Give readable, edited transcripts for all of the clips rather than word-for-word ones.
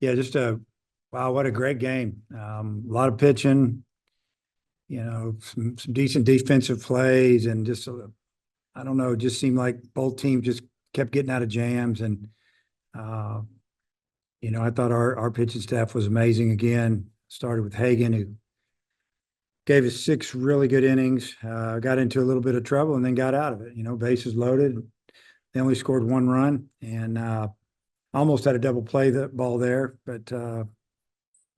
Yeah, wow, what a great game. A lot of pitching, some decent defensive plays, and I don't know, it just seemed like both teams just kept getting out of jams. And, uh, I thought our pitching staff was amazing again. Started with Hagan, who gave us six really good innings, got into a little bit of trouble and then got out of it. Bases loaded. They only scored one run and almost had a double play that ball there, but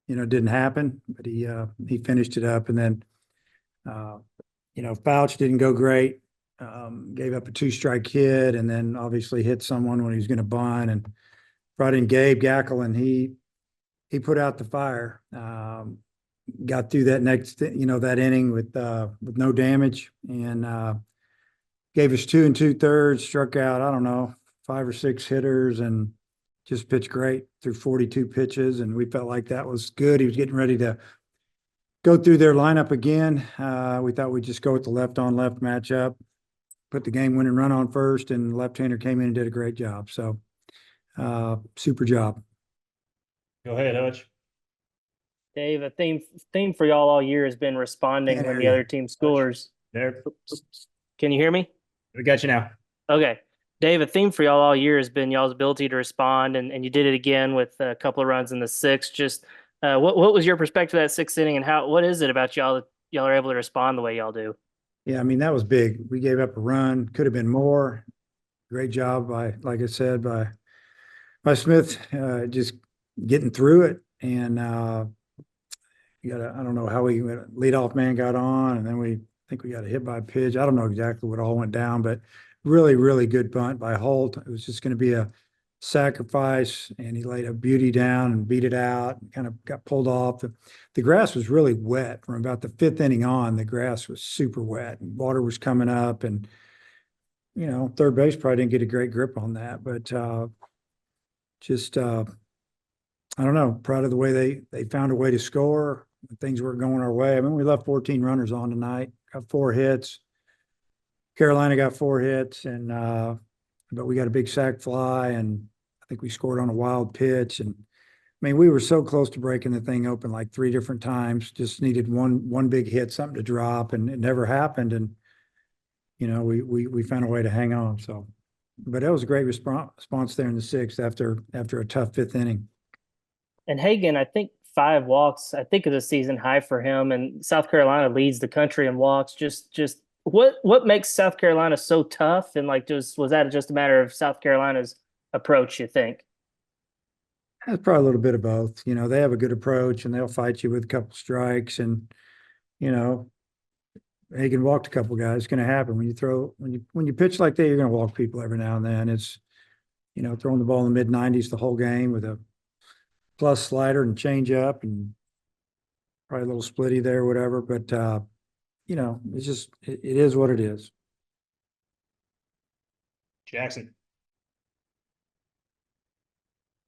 didn't happen. But he finished it up, and then uh, Fouch didn't go great. Gave up a two-strike hit, and then obviously hit someone when he was going to bunt, and brought in Gabe Gackle, and he put out the fire. Got through that that inning with no damage, and gave us 2 2/3, struck out, I don't know, 5 or 6 hitters, and just pitched great through 42 pitches. And we felt like that was good. He was getting ready to go through their lineup again. We thought we'd just go with the left on left matchup, put the game winning run on first, and the left-hander came in and did a great job. So super job. Go ahead, Hutch. Dave, a theme for y'all all year has been responding when the other team scores. There. Can you hear me? We got you now. Okay. Dave, a theme for y'all all year has been y'all's ability to respond, and you did it again with a couple of runs in the sixth. Just what was your perspective of that sixth inning, and what is it about y'all that y'all are able to respond the way y'all do? Yeah, I mean, that was big. We gave up a run, could have been more. Great job like I said, by Smith, just getting through it. And I don't know how leadoff man got on, and then I think we got a hit by a pitch. I don't know exactly what all went down, but really, really good bunt by Holt. It was just going to be a sacrifice, and he laid a beauty down and beat it out and kind of got pulled off. The grass was really wet from about the fifth inning on. The grass was super wet and water was coming up, and third base probably didn't get a great grip on that, but I don't know, proud of the way they found a way to score. Things weren't going our way. I mean, we left 14 runners on tonight, got 4 hits. Carolina got 4 hits, and but we got a big sac fly, and I think we scored on a wild pitch. And I mean, we were so close to breaking the thing open like 3 different times. Just needed one big hit, something to drop, and it never happened. And we found a way to hang on. So, but that was a great response there in the sixth after a tough fifth inning. And Hagan, I think 5 walks, I think is a season high for him. And South Carolina leads the country in walks. Just what makes South Carolina so tough? And was that just a matter of South Carolina's approach, you think? That's probably a little bit of both. They have a good approach, and they'll fight you with a couple strikes, and Hagan walked a couple guys. It's going to happen when you pitch like that. You're going to walk people every now and then. It's throwing the ball in the mid-90s the whole game with a plus slider and change up, and probably a little splitty there, whatever. But it's just it is what it is. Jackson.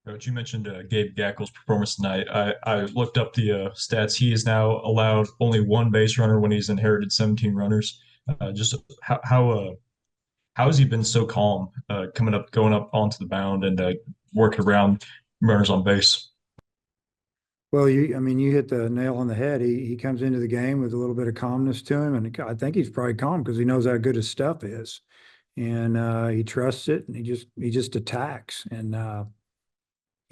Coach, you mentioned Gabe Gackle's performance tonight. I looked up the stats. He is now allowed only 1 base runner when he's inherited 17 runners. Just how has he been so calm going up onto the mound and working around runners on base? Well, you hit the nail on the head. He comes into the game with a little bit of calmness to him, and I think he's probably calm because he knows how good his stuff is, and he trusts it, and he just attacks. And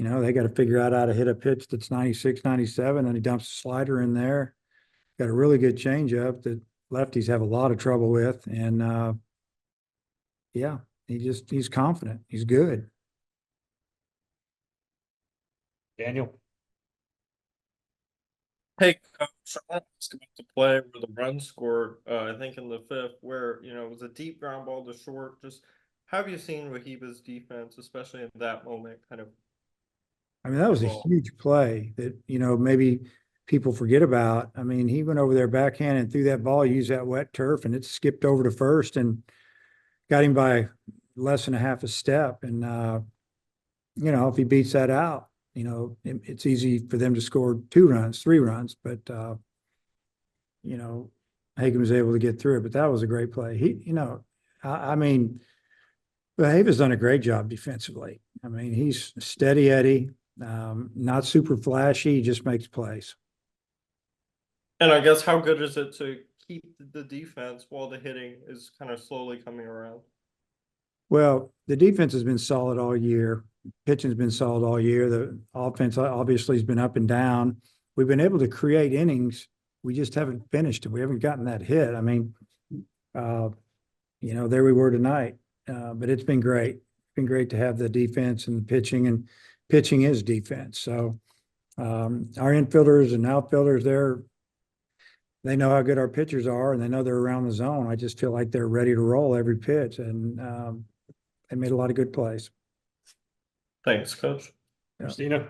they got to figure out how to hit a pitch that's 96, 97, and he dumps a slider in there. Got a really good changeup that lefties have a lot of trouble with, and yeah, he's confident. He's good. Daniel. Hey, Coach, I want to ask about the play where the run scored, I think in the fifth, where, it was a deep ground ball to short. Just have you seen Wahiba's defense, especially in that moment, kind of? I mean, that was a huge play that, maybe people forget about. I mean, he went over there backhand and threw that ball, used that wet turf, and it skipped over to first and got him by less than a half a step. And, if he beats that out, it's easy for them to score 2 runs, 3 runs, but, Hagan was able to get through it, but that was a great play. I mean, Haven's done a great job defensively. I mean, he's steady Eddie. Not super flashy, he just makes plays. And I guess how good is it to keep the defense while the hitting is kind of slowly coming around? Well, the defense has been solid all year. Pitching's been solid all year. The offense obviously has been up and down. We've been able to create innings. We just haven't finished it. We haven't gotten that hit. I mean, there we were tonight. But it's been great. It's been great to have the defense and the pitching, and pitching is defense. So our infielders and outfielders, they know how good our pitchers are, and they know they're around the zone. I just feel like they're ready to roll every pitch, and they made a lot of good plays. Thanks, Coach. Christina.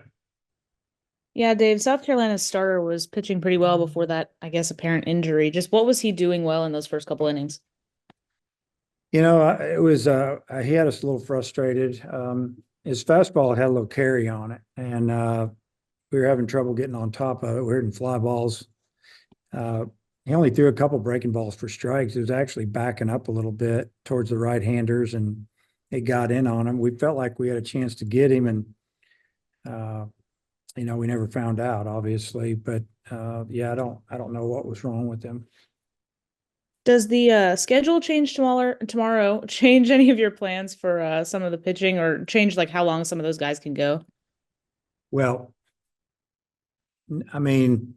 Yeah, Dave, South Carolina's starter was pitching pretty well before that, I guess, apparent injury. Just what was he doing well in those first couple innings? It was he had us a little frustrated. His fastball had a little carry on it, and we were having trouble getting on top of it. We were hitting fly balls. He only threw a couple breaking balls for strikes. It was actually backing up a little bit towards the right-handers, and it got in on him. We felt like we had a chance to get him, and we never found out, obviously. But I don't know what was wrong with him. Does the schedule change tomorrow change any of your plans for some of the pitching, or change like how long some of those guys can go? Well, I mean,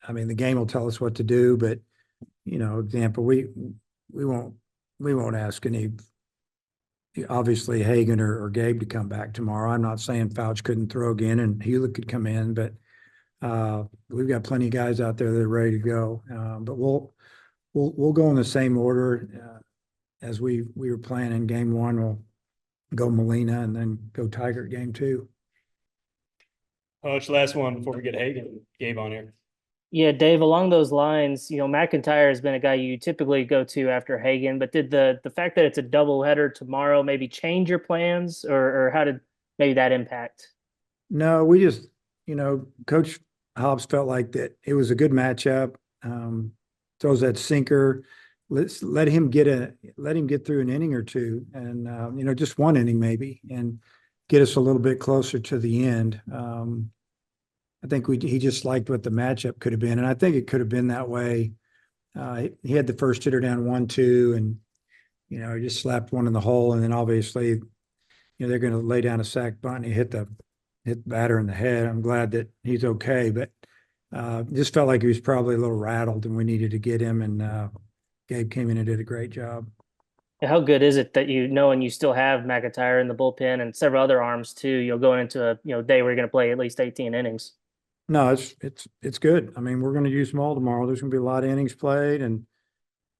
the game will tell us what to do, but example, we won't ask any, obviously Hagan or Gabe to come back tomorrow. I'm not saying Fouch couldn't throw again and Hewlett could come in, but we've got plenty of guys out there that are ready to go. But we'll go in the same order as we were playing in game one. We'll go Molina and then go Tiger game two. Coach, last one before we get Gabe on here. Yeah, Dave, along those lines, McIntyre has been a guy you typically go to after Hagan, but did the fact that it's a doubleheader tomorrow maybe change your plans, or how did maybe that impact? No, we just, Coach Hobbs felt like that it was a good matchup. Throws that sinker. Let him get through an inning or two, and just one inning maybe, and get us a little bit closer to the end. I think he just liked what the matchup could have been, and I think it could have been that way. He had the first hitter down 1-2, and he just slapped one in the hole, and then obviously, they're going to lay down a sac bunt, and he hit the batter in the head. I'm glad that he's okay, but just felt like he was probably a little rattled, and we needed to get him. And Gabe came in and did a great job. How good is it that and you still have McIntyre in the bullpen and several other arms too? You'll go into a day where you're going to play at least 18 innings. No, it's good. I mean, we're going to use them all tomorrow. There's going to be a lot of innings played, and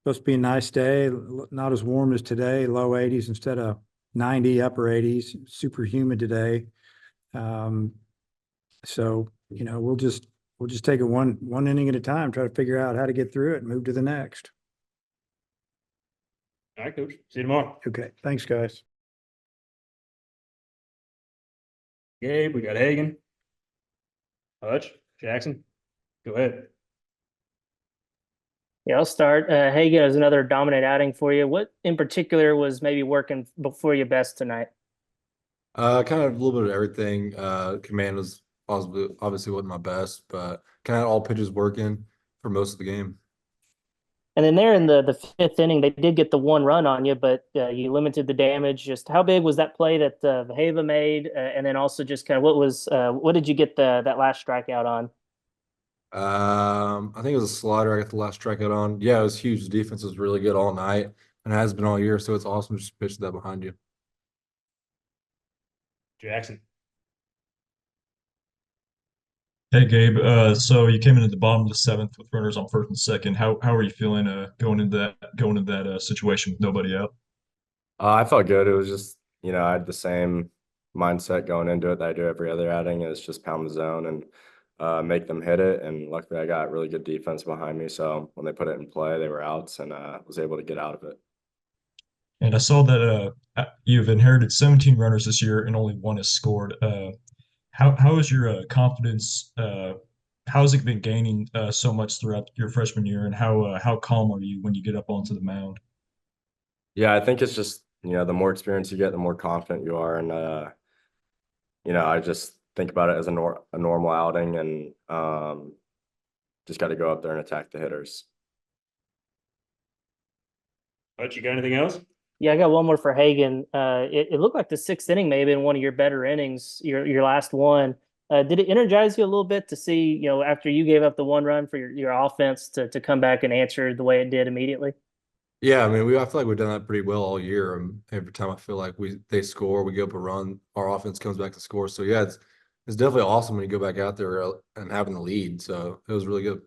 supposed to be a nice day. Not as warm as today, low 80s instead of 90, upper 80s. Super humid today. So we'll just take it one inning at a time. Try to figure out how to get through it and move to the next. All right, Coach. See you tomorrow. Okay, thanks, guys. Gabe, we got Hagan. Hutch, Jackson, go ahead. Yeah, I'll start. Hagan is another dominant outing for you. What in particular was maybe working for you best tonight? Kind of a little bit of everything. Command was obviously wasn't my best, but kind of all pitches working for most of the game. And then there in the fifth inning, they did get the one run on you, but you limited the damage. Just how big was that play that Vaheva made? And then also just kind of what did you get that last strikeout on? I think it was a slider I got the last strikeout on. Yeah, it was huge. The defense was really good all night and has been all year, so it's awesome just to pitch that behind you. Jackson. Hey Gabe, so you came in at the bottom of the seventh with runners on first and second. How are you feeling going into that situation with nobody out? I felt good. It was just, I had the same mindset going into it that I do every other outing. It's just pound the zone and make them hit it. And luckily I got really good defense behind me. So when they put it in play, they were outs, and was able to get out of it. And I saw that you've inherited 17 runners this year and only one has scored. How is your confidence? How has it been gaining so much throughout your freshman year, and how calm are you when you get up onto the mound? Yeah, I think it's just, the more experience you get, the more confident you are. And, I just think about it as a normal outing and just got to go up there and attack the hitters. Hutch, you got anything else? Yeah, I got one more for Hagan. It looked like the sixth inning may have been one of your better innings, your last one. Did it energize you a little bit to see, after you gave up the one run for your offense to come back and answer the way it did immediately? Yeah, I mean, I feel like we've done that pretty well all year. Every time I feel like they score, we give up a run, our offense comes back to score. So yeah, it's definitely awesome when you go back out there and having the lead. So it was really good.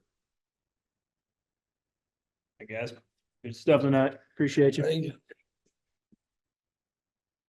Hey, guys. Good stuff tonight. Appreciate you.